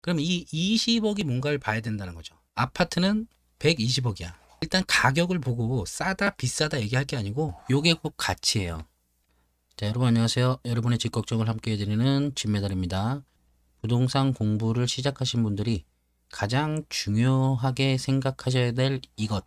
그럼 이 20억이 뭔가를 봐야 된다는 거죠. 아파트는 120억이야. 일단 가격을 보고 싸다 비싸다 얘기할 게 아니고 요게 꼭 가치예요. 자, 여러분 안녕하세요. 여러분의 집 걱정을 함께 해드리는 집매달입니다. 부동산 공부를 시작하신 분들이 가장 중요하게 생각하셔야 될 이것.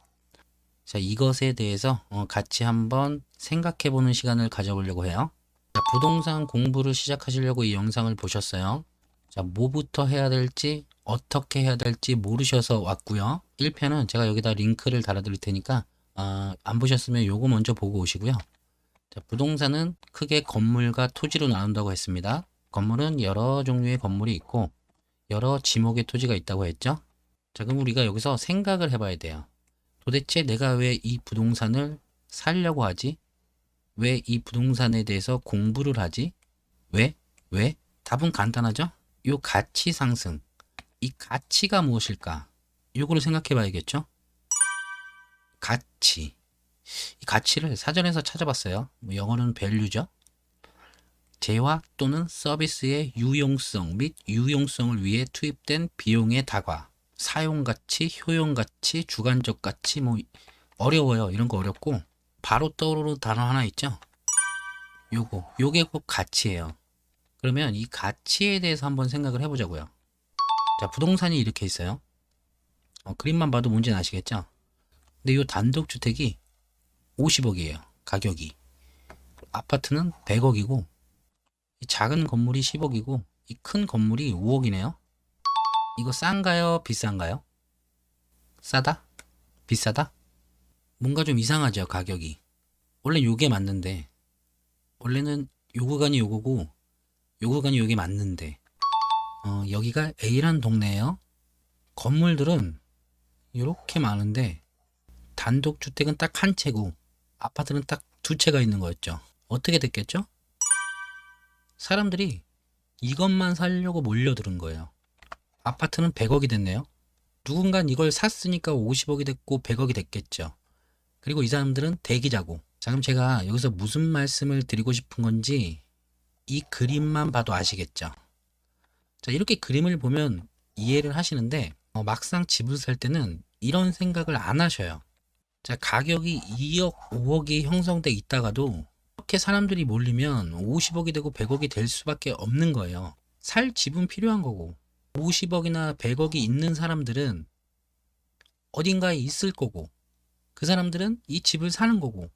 자, 이것에 대해서 같이 한번 생각해 보는 시간을 가져보려고 해요. 자, 부동산 공부를 시작하시려고 이 영상을 보셨어요. 자, 뭐부터 해야 될지 어떻게 해야 될지 모르셔서 왔고요. 1편은 제가 여기다 링크를 달아 드릴 테니까 안 보셨으면 요거 먼저 보고 오시고요. 자, 부동산은 크게 건물과 토지로 나눈다고 했습니다. 건물은 여러 종류의 건물이 있고 여러 지목의 토지가 있다고 했죠. 자, 그럼 우리가 여기서 생각을 해봐야 돼요. 도대체 내가 왜 이 부동산을 살려고 하지? 왜 이 부동산에 대해서 공부를 하지? 왜? 왜? 답은 간단하죠? 요 가치 상승. 이 가치가 무엇일까? 요거를 생각해 봐야겠죠? 가치. 이 가치를 사전에서 찾아봤어요. 뭐 영어는 value죠. 재화 또는 서비스의 유용성 및 유용성을 위해 투입된 비용의 다과. 사용가치, 효용가치, 주관적 가치, 뭐 어려워요. 이런 거 어렵고 바로 떠오르는 단어 하나 있죠? 요게 꼭 가치예요. 그러면 이 가치에 대해서 한번 생각을 해보자고요. 자, 부동산이 이렇게 있어요. 그림만 봐도 문제는 아시겠죠? 근데 이 단독주택이 50억이에요. 가격이. 아파트는 100억이고, 이 작은 건물이 10억이고, 이 큰 건물이 5억이네요. 이거 싼가요? 비싼가요? 싸다? 비싸다? 뭔가 좀 이상하죠, 가격이. 원래 요게 맞는데, 원래는 요 구간이 요거고, 요 구간이 요게 맞는데, 여기가 A란 동네예요. 건물들은 이렇게 많은데 단독주택은 딱 한 채고 아파트는 딱 두 채가 있는 거였죠. 어떻게 됐겠죠? 사람들이 이것만 살려고 몰려드는 거예요. 아파트는 100억이 됐네요. 누군간 이걸 샀으니까 50억이 됐고 100억이 됐겠죠. 그리고 이 사람들은 대기자고. 자, 그럼 제가 여기서 무슨 말씀을 드리고 싶은 건지 이 그림만 봐도 아시겠죠? 자, 이렇게 그림을 보면 이해를 하시는데 막상 집을 살 때는 이런 생각을 안 하셔요. 자, 가격이 2억, 5억이 형성돼 있다가도 이렇게 사람들이 몰리면 50억이 되고 100억이 될 수밖에 없는 거예요. 살 집은 필요한 거고 50억이나 100억이 있는 사람들은 어딘가에 있을 거고 그 사람들은 이 집을 사는 거고.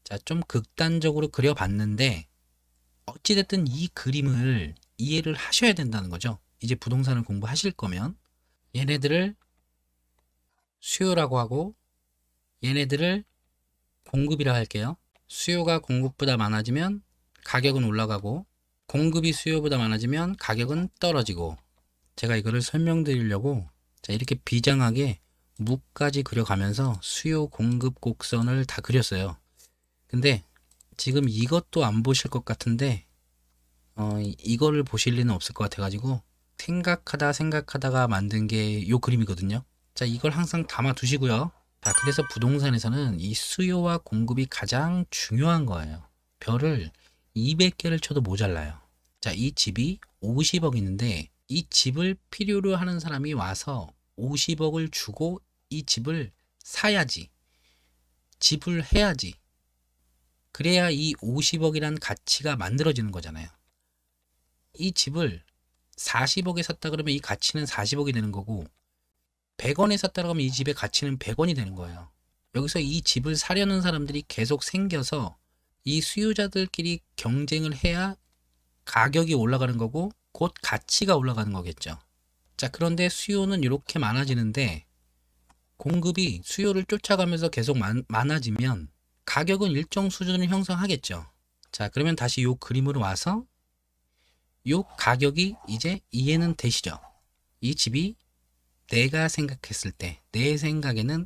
자, 좀 극단적으로 그려봤는데 어찌됐든 이 그림을 이해를 하셔야 된다는 거죠. 이제 부동산을 공부하실 거면 얘네들을 수요라고 하고 얘네들을 공급이라 할게요. 수요가 공급보다 많아지면 가격은 올라가고 공급이 수요보다 많아지면 가격은 떨어지고. 제가 이거를 설명드리려고 자, 이렇게 비장하게 무까지 그려가면서 수요 공급 곡선을 다 그렸어요. 근데 지금 이것도 안 보실 것 같은데 이거를 보실 리는 없을 것 같아가지고 생각하다가 만든 게 요 그림이거든요. 자, 이걸 항상 담아 두시고요. 자, 그래서 부동산에서는 이 수요와 공급이 가장 중요한 거예요. 별을 200개를 쳐도 모자라요. 자, 이 집이 50억 있는데 이 집을 필요로 하는 사람이 와서 50억을 주고 이 집을 사야지. 집을 해야지. 그래야 이 50억이란 가치가 만들어지는 거잖아요. 이 집을 40억에 샀다 그러면 이 가치는 40억이 되는 거고 100원에 샀다 그러면 이 집의 가치는 100원이 되는 거예요. 여기서 이 집을 사려는 사람들이 계속 생겨서 이 수요자들끼리 경쟁을 해야 가격이 올라가는 거고 곧 가치가 올라가는 거겠죠. 자, 그런데 수요는 이렇게 많아지는데 공급이 수요를 쫓아가면서 계속 많아지면 가격은 일정 수준을 형성하겠죠. 자, 그러면 다시 요 그림으로 와서 요 가격이 이제 이해는 되시죠? 이 집이 내가 생각했을 때 내 생각에는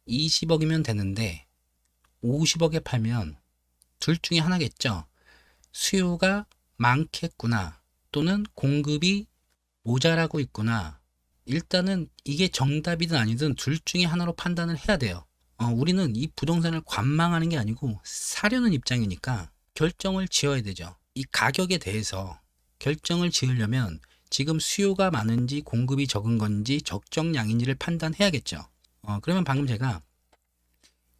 20억이면 되는데 50억에 팔면 둘 중에 하나겠죠. 수요가 많겠구나 또는 공급이 모자라고 있구나. 일단은 이게 정답이든 아니든 둘 중에 하나로 판단을 해야 돼요. 우리는 이 부동산을 관망하는 게 아니고 사려는 입장이니까 결정을 지어야 되죠. 이 가격에 대해서 결정을 지으려면 지금 수요가 많은지 공급이 적은 건지 적정량인지를 판단해야겠죠. 그러면 방금 제가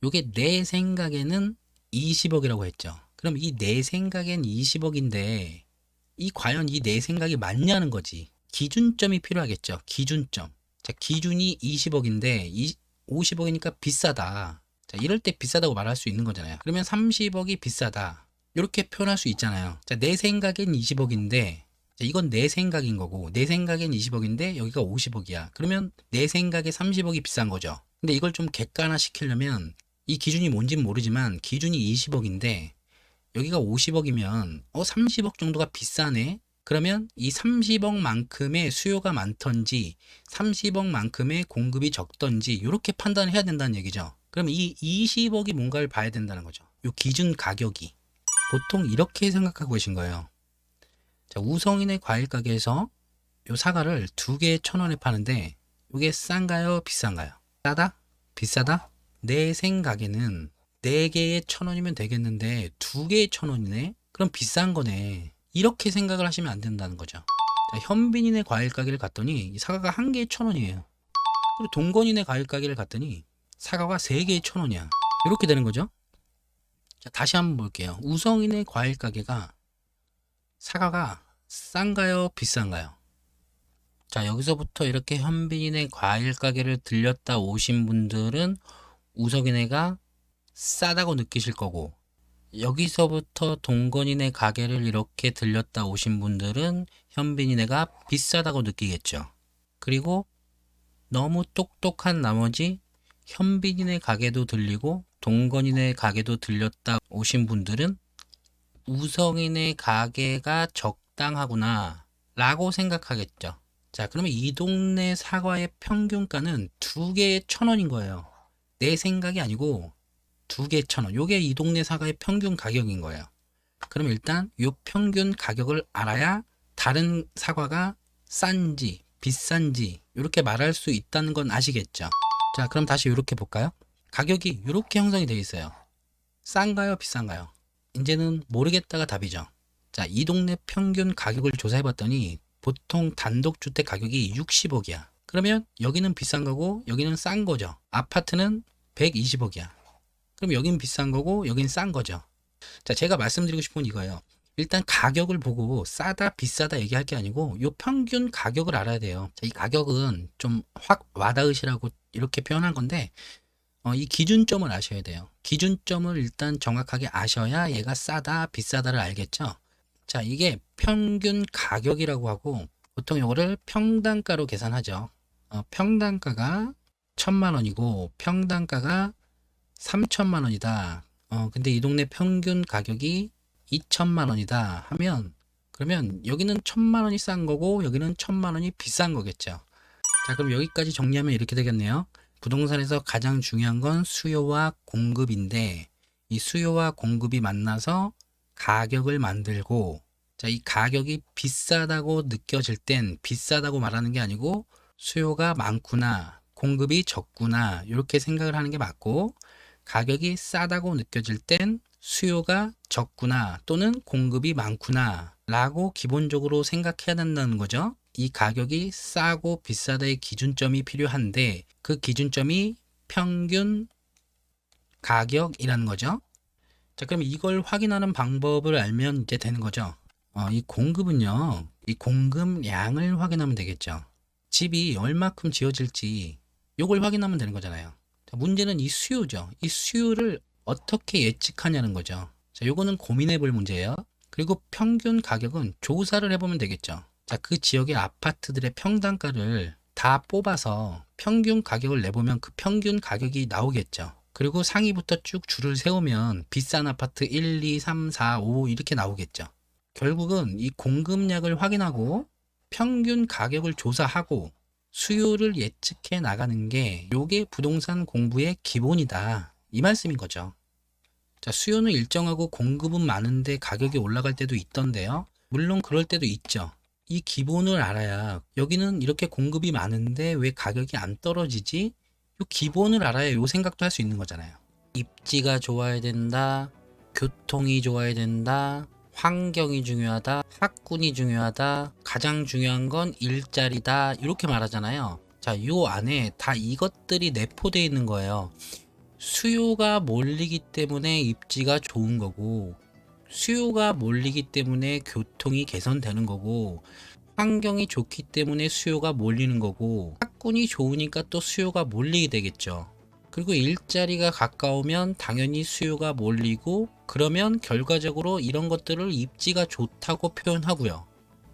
요게 내 생각에는 20억이라고 했죠. 그럼 이 내 생각엔 20억인데 이 과연 이 내 생각이 맞냐는 거지. 기준점이 필요하겠죠. 기준점. 자, 기준이 20억인데 50억이니까 비싸다. 자, 이럴 때 비싸다고 말할 수 있는 거잖아요. 그러면 30억이 비싸다. 이렇게 표현할 수 있잖아요. 자, 내 생각엔 20억인데 이건 내 생각인 거고 내 생각엔 20억인데 여기가 50억이야. 그러면 내 생각에 30억이 비싼 거죠. 근데 이걸 좀 객관화 시키려면 이 기준이 뭔지는 모르지만 기준이 20억인데 여기가 50억이면 30억 정도가 비싸네. 그러면 이 30억만큼의 수요가 많던지 30억만큼의 공급이 적던지 이렇게 판단을 해야 된다는 얘기죠. 그럼 이 20억이 뭔가를 봐야 된다는 거죠. 이 기준 가격이 보통 이렇게 생각하고 계신 거예요. 자, 우성인의 과일 가게에서 이 사과를 2개에 1,000원에 파는데 이게 싼가요? 비싼가요? 싸다? 비싸다? 내 생각에는 4개에 1,000원이면 되겠는데 2개에 1,000원이네? 그럼 비싼 거네. 이렇게 생각을 하시면 안 된다는 거죠. 자, 현빈이네 과일 가게를 갔더니 이 사과가 1개에 1,000원이에요. 그리고 동건이네 과일 가게를 갔더니 사과가 3개에 1,000원이야. 이렇게 되는 거죠. 자, 다시 한번 볼게요. 우성이네 과일 가게가 사과가 싼가요? 비싼가요? 자, 여기서부터 이렇게 현빈이네 과일 가게를 들렸다 오신 분들은 우성이네가 싸다고 느끼실 거고, 여기서부터 동건이네 가게를 이렇게 들렸다 오신 분들은 현빈이네가 비싸다고 느끼겠죠. 그리고 너무 똑똑한 나머지 현빈이네 가게도 들리고 동건이네 가게도 들렸다 오신 분들은 우성이네 가게가 적당하구나 라고 생각하겠죠. 자, 그러면 이 동네 사과의 평균가는 2개에 1,000원인 거예요. 내 생각이 아니고 2개에 1,000원. 요게 이 동네 사과의 평균 가격인 거예요. 그럼 일단 요 평균 가격을 알아야 다른 사과가 싼지 비싼지 이렇게 말할 수 있다는 건 아시겠죠. 자, 그럼 다시 이렇게 볼까요? 가격이 이렇게 형성이 되어 있어요. 싼가요? 비싼가요? 이제는 모르겠다가 답이죠. 자, 이 동네 평균 가격을 조사해 봤더니 보통 단독주택 가격이 60억이야. 그러면 여기는 비싼 거고 여기는 싼 거죠. 아파트는 120억이야. 그럼 여긴 비싼 거고 여긴 싼 거죠. 자, 제가 말씀드리고 싶은 건 이거예요. 일단 가격을 보고 싸다 비싸다 얘기할 게 아니고 요 평균 가격을 알아야 돼요. 자, 이 가격은 좀 확 와닿으시라고 이렇게 표현한 건데 이 기준점을 아셔야 돼요. 기준점을 일단 정확하게 아셔야 얘가 싸다 비싸다를 알겠죠. 자, 이게 평균 가격이라고 하고 보통 이거를 평당가로 계산하죠. 평당가가 1,000만 원이고 평당가가 3천만 원이다. 근데 이 동네 평균 가격이 2천만 원이다 하면 그러면 여기는 1,000만 원이 싼 거고 여기는 1,000만 원이 비싼 거겠죠. 자, 그럼 여기까지 정리하면 이렇게 되겠네요. 부동산에서 가장 중요한 건 수요와 공급인데 이 수요와 공급이 만나서 가격을 만들고, 자, 이 가격이 비싸다고 느껴질 땐 비싸다고 말하는 게 아니고 수요가 많구나 공급이 적구나 이렇게 생각을 하는 게 맞고, 가격이 싸다고 느껴질 땐 수요가 적구나 또는 공급이 많구나 라고 기본적으로 생각해야 된다는 거죠. 이 가격이 싸고 비싸다의 기준점이 필요한데 그 기준점이 평균 가격이라는 거죠. 자, 그럼 이걸 확인하는 방법을 알면 이제 되는 거죠. 이 공급은요, 이 공급량을 확인하면 되겠죠. 집이 얼마큼 지어질지 이걸 확인하면 되는 거잖아요. 자, 문제는 이 수요죠. 이 수요를 어떻게 예측하냐는 거죠. 자, 요거는 고민해 볼 문제예요. 그리고 평균 가격은 조사를 해보면 되겠죠. 자, 그 지역의 아파트들의 평당가를 다 뽑아서 평균 가격을 내보면 그 평균 가격이 나오겠죠. 그리고 상위부터 쭉 줄을 세우면 비싼 아파트 1, 2, 3, 4, 5 이렇게 나오겠죠. 결국은 이 공급량을 확인하고 평균 가격을 조사하고 수요를 예측해 나가는 게 요게 부동산 공부의 기본이다 이 말씀인 거죠. 자, 수요는 일정하고 공급은 많은데 가격이 올라갈 때도 있던데요. 물론 그럴 때도 있죠. 이 기본을 알아야 여기는 이렇게 공급이 많은데 왜 가격이 안 떨어지지? 요 기본을 알아야 요 생각도 할 수 있는 거잖아요. 입지가 좋아야 된다, 교통이 좋아야 된다, 환경이 중요하다, 학군이 중요하다, 가장 중요한 건 일자리다 이렇게 말하잖아요. 자, 요 안에 다 이것들이 내포되어 있는 거예요. 수요가 몰리기 때문에 입지가 좋은 거고, 수요가 몰리기 때문에 교통이 개선되는 거고, 환경이 좋기 때문에 수요가 몰리는 거고, 학군이 좋으니까 또 수요가 몰리게 되겠죠. 그리고 일자리가 가까우면 당연히 수요가 몰리고, 그러면 결과적으로 이런 것들을 입지가 좋다고 표현하고요.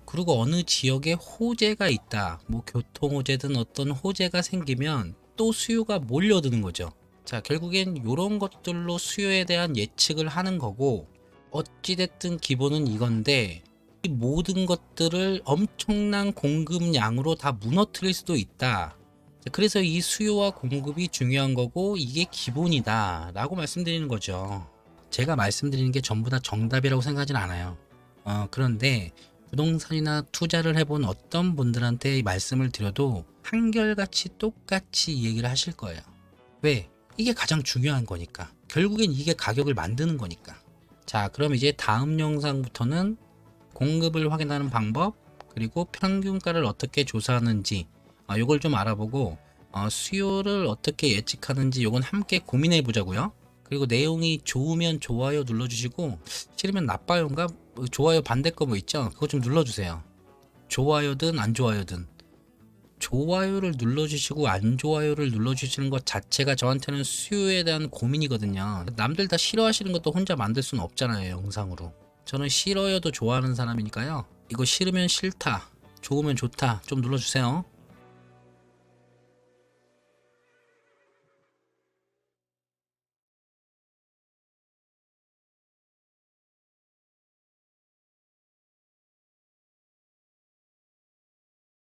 그리고 어느 지역에 호재가 있다, 뭐 교통 호재든 어떤 호재가 생기면 또 수요가 몰려드는 거죠. 자, 결국엔 이런 것들로 수요에 대한 예측을 하는 거고, 어찌됐든 기본은 이건데, 이 모든 것들을 엄청난 공급량으로 다 무너뜨릴 수도 있다. 그래서 이 수요와 공급이 중요한 거고, 이게 기본이다 라고 말씀드리는 거죠. 제가 말씀드리는 게 전부 다 정답이라고 생각하진 않아요. 그런데 부동산이나 투자를 해본 어떤 분들한테 이 말씀을 드려도 한결같이 똑같이 이 얘기를 하실 거예요. 왜? 이게 가장 중요한 거니까. 결국엔 이게 가격을 만드는 거니까. 자, 그럼 이제 다음 영상부터는 공급을 확인하는 방법, 그리고 평균가를 어떻게 조사하는지 요걸 좀 알아보고, 수요를 어떻게 예측하는지 요건 함께 고민해 보자고요. 그리고 내용이 좋으면 좋아요 눌러주시고, 싫으면 나빠요인가? 좋아요 반대 거 뭐 있죠? 그거 좀 눌러주세요. 좋아요든 안 좋아요든. 좋아요를 눌러주시고 안 좋아요를 눌러주시는 것 자체가 저한테는 수요에 대한 고민이거든요. 남들 다 싫어하시는 것도 혼자 만들 수는 없잖아요, 영상으로. 저는 싫어요도 좋아하는 사람이니까요. 이거 싫으면 싫다, 좋으면 좋다 좀 눌러주세요.